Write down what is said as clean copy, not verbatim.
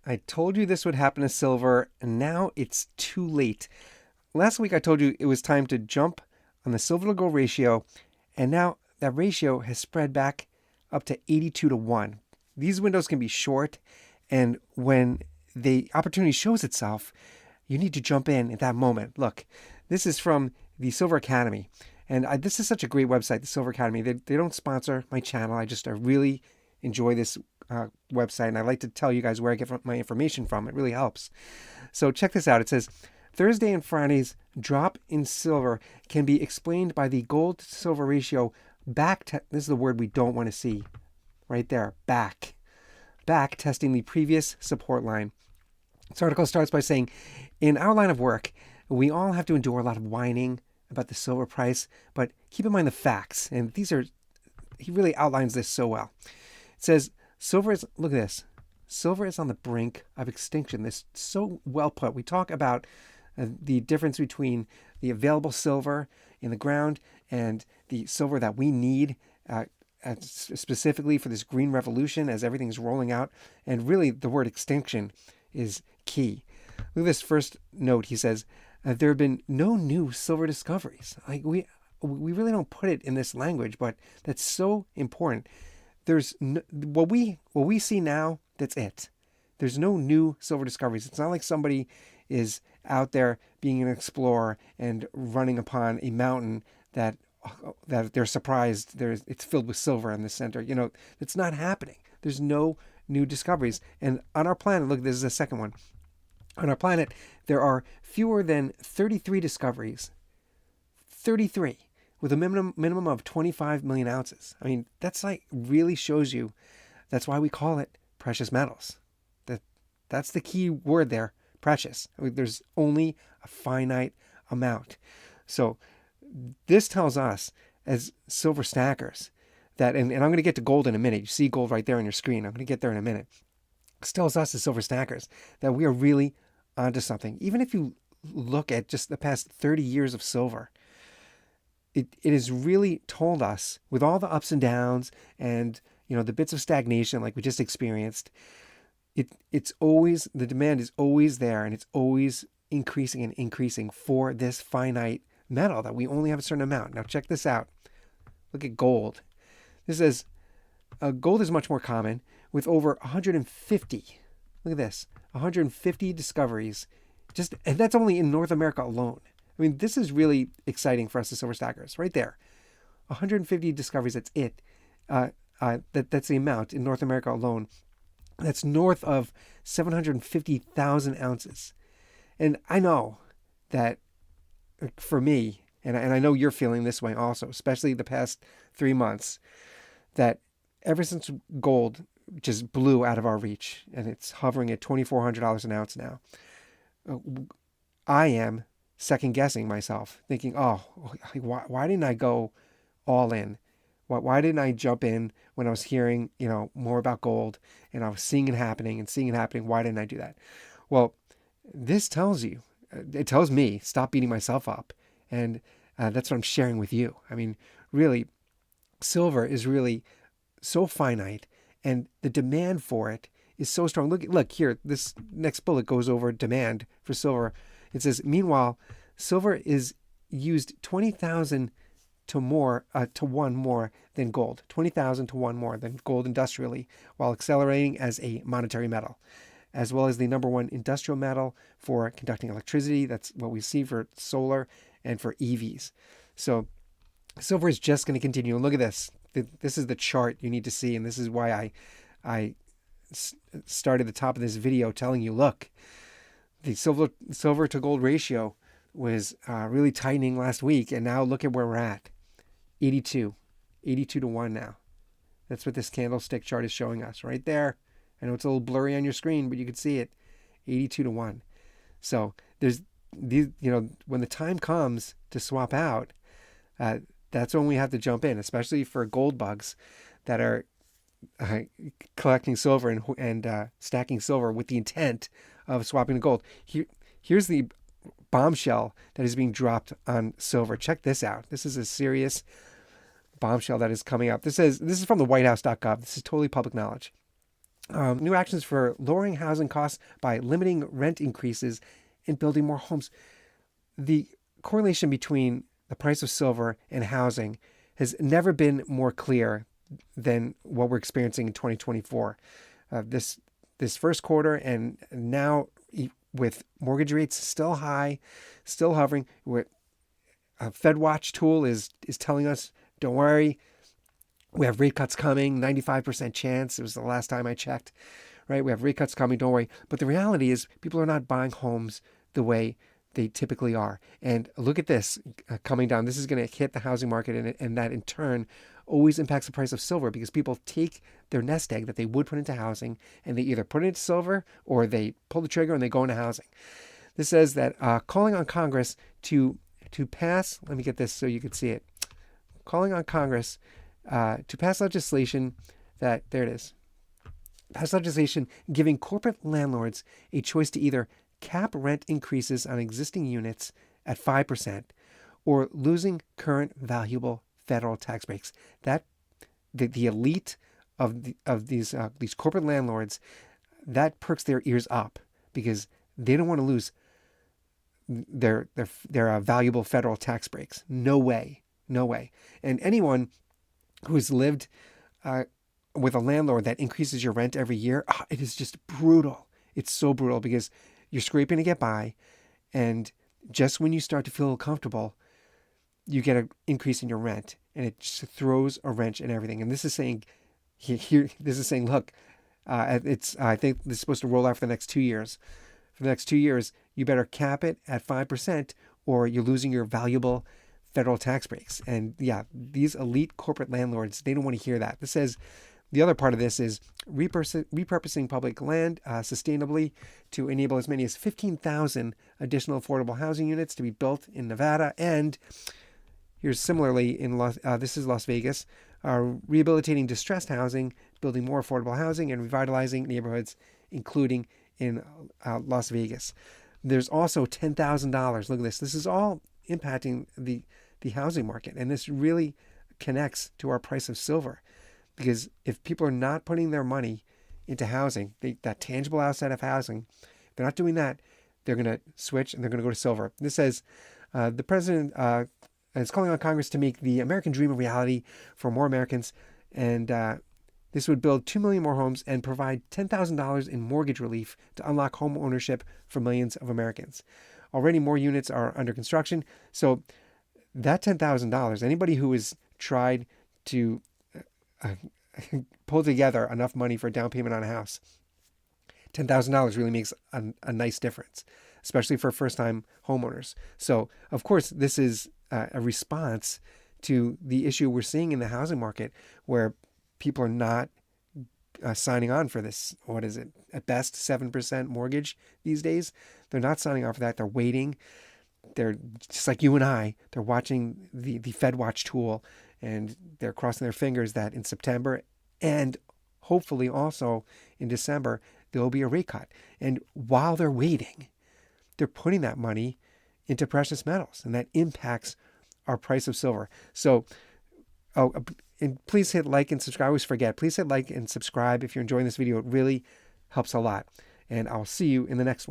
I told you this would happen to silver, and now it's too late. Last week I told you it was time to jump on the silver to gold ratio, and now that ratio has spread back up to 82 to 1. These windows can be short, and when the opportunity shows itself, you need to jump in at that moment. Look, this is from the Silver Academy, and this is such a great website, the Silver Academy. They don't sponsor my channel. I really enjoy this website, and I like to tell you guys where I get my information from. It really helps. So check this out. It says Thursday and Friday's drop in silver can be explained by the gold to silver ratio back. This is the word we don't want to see, right there. Back testing the previous support line. This article starts by saying, in our line of work, we all have to endure a lot of whining about the silver price, but keep in mind the facts. And he really outlines this so well. It says, look at this. Silver is on the brink of extinction. This is so well put. We talk about the difference between the available silver in the ground and the silver that we need specifically for this green revolution as everything's rolling out. And really, the word extinction is key. Look at this first note. He says, there have been no new silver discoveries. Like we really don't put it in this language, but that's so important. There's what we see now. That's it. There's no new silver discoveries. It's not like somebody is out there being an explorer and running upon a mountain that they're surprised it's filled with silver in the center. It's not happening. There's no new discoveries. And on our planet, look, this is the second one. On our planet, there are fewer than 33 discoveries. 33. With a minimum of 25 million ounces. I mean, that's really shows you. That's why we call it precious metals. That's the key word there, precious. I mean, there's only a finite amount. So this tells us as silver stackers that, and I'm going to get to gold in a minute. You see gold right there on your screen. I'm going to get there in a minute. This tells us as silver stackers that we are really onto something. Even if you look at just the past 30 years of silver, it has really told us, with all the ups and downs and the bits of stagnation like we just experienced, it's always, the demand is always there, and it's always increasing and increasing for this finite metal that we only have a certain amount. Now check this out. Look at gold. This says gold is much more common with over 150. Look at this, 150 discoveries, and that's only in North America alone. I mean, this is really exciting for us as silver stackers, right there. 150 discoveries, that's it. That's the amount in North America alone. That's north of 750,000 ounces. And I know that for me, and I know you're feeling this way also, especially the past 3 months, that ever since gold just blew out of our reach, and it's hovering at $2,400 an ounce now, I am second guessing myself, thinking, why didn't I go all in? Why didn't I jump in when I was hearing, more about gold and I was seeing it happening? Why didn't I do that? Well, this tells you, it tells me, stop beating myself up. And that's what I'm sharing with you. I mean, really, silver is really so finite, and the demand for it is so strong. Look here, this next bullet goes over demand for silver. It says, meanwhile, silver is used 20,000 to 1 more than gold. 20,000 to 1 more than gold industrially, while accelerating as a monetary metal, as well as the number 1 industrial metal for conducting electricity. That's what we see for solar and for EVs. So silver is just going to continue. And look at this. This is the chart you need to see, and this is why I started the top of this video telling you, look, the silver to gold ratio was really tightening last week, and now look at where we're at. 82 to 1 now. That's what this candlestick chart is showing us right there. I know it's a little blurry on your screen, but you can see it. 82 to 1. So there's these, when the time comes to swap out, that's when we have to jump in, especially for gold bugs that are collecting silver and stacking silver with the intent of swapping to gold. Here's the bombshell that is being dropped on silver. Check this out. This is a serious bombshell that is coming up. This is from the whitehouse.gov. This is totally public knowledge. New actions for lowering housing costs by limiting rent increases and building more homes. The correlation between the price of silver and housing has never been more clear than what we're experiencing in 2024. This first quarter, and now with mortgage rates still high, still hovering, a Fed Watch tool is telling us, don't worry, we have rate cuts coming, 95% chance. It was the last time I checked, right? We have rate cuts coming, don't worry. But the reality is people are not buying homes the way they typically are. And look at this coming down. This is going to hit the housing market, and that in turn always impacts the price of silver, because people take their nest egg that they would put into housing and they either put it into silver or they pull the trigger and they go into housing. This says that calling on Congress to pass, let me get this so you can see it, calling on Congress to pass legislation that, there it is, pass legislation giving corporate landlords a choice to either cap rent increases on existing units at 5% or losing current valuable federal tax breaks. That the elite of these corporate landlords, that perks their ears up, because they don't want to lose their valuable federal tax breaks. No way, no way. And anyone who's lived with a landlord that increases your rent every year, it is just brutal. It's so brutal, because you're scraping to get by, and just when you start to feel comfortable, you get an increase in your rent, and it just throws a wrench in everything. And this is saying, look, I think this is supposed to roll out for the next 2 years. For the next 2 years, you better cap it at 5%, or you're losing your valuable federal tax breaks. And yeah, these elite corporate landlords, they don't want to hear that. This says, the other part of this is repurposing public land sustainably to enable as many as 15,000 additional affordable housing units to be built in Nevada. And here's similarly in this is Las Vegas, rehabilitating distressed housing, building more affordable housing, and revitalizing neighborhoods, including in Las Vegas. There's also $10,000. Look at this. This is all impacting the housing market, and this really connects to our price of silver, because if people are not putting their money into housing, that tangible asset of housing, if they're not doing that, they're going to switch and they're going to go to silver. This says the president is calling on Congress to make the American dream a reality for more Americans, and this would build 2 million more homes and provide $10,000 in mortgage relief to unlock home ownership for millions of Americans. Already more units are under construction. So that $10,000, anybody who has tried to pull together enough money for a down payment on a house, $10,000 really makes a nice difference, especially for first-time homeowners. So, of course, this is a response to the issue we're seeing in the housing market, where people are not signing on for this, what is it, at best 7% mortgage these days. They're not signing on for that. They're waiting. They're just like you and I. They're watching the Fed Watch tool, and they're crossing their fingers that in September and hopefully also in December, there will be a rate cut. And while they're waiting, they're putting that money into precious metals, and that impacts our price of silver. So, and please hit like and subscribe. I always forget. Please hit like and subscribe if you're enjoying this video. It really helps a lot. And I'll see you in the next one.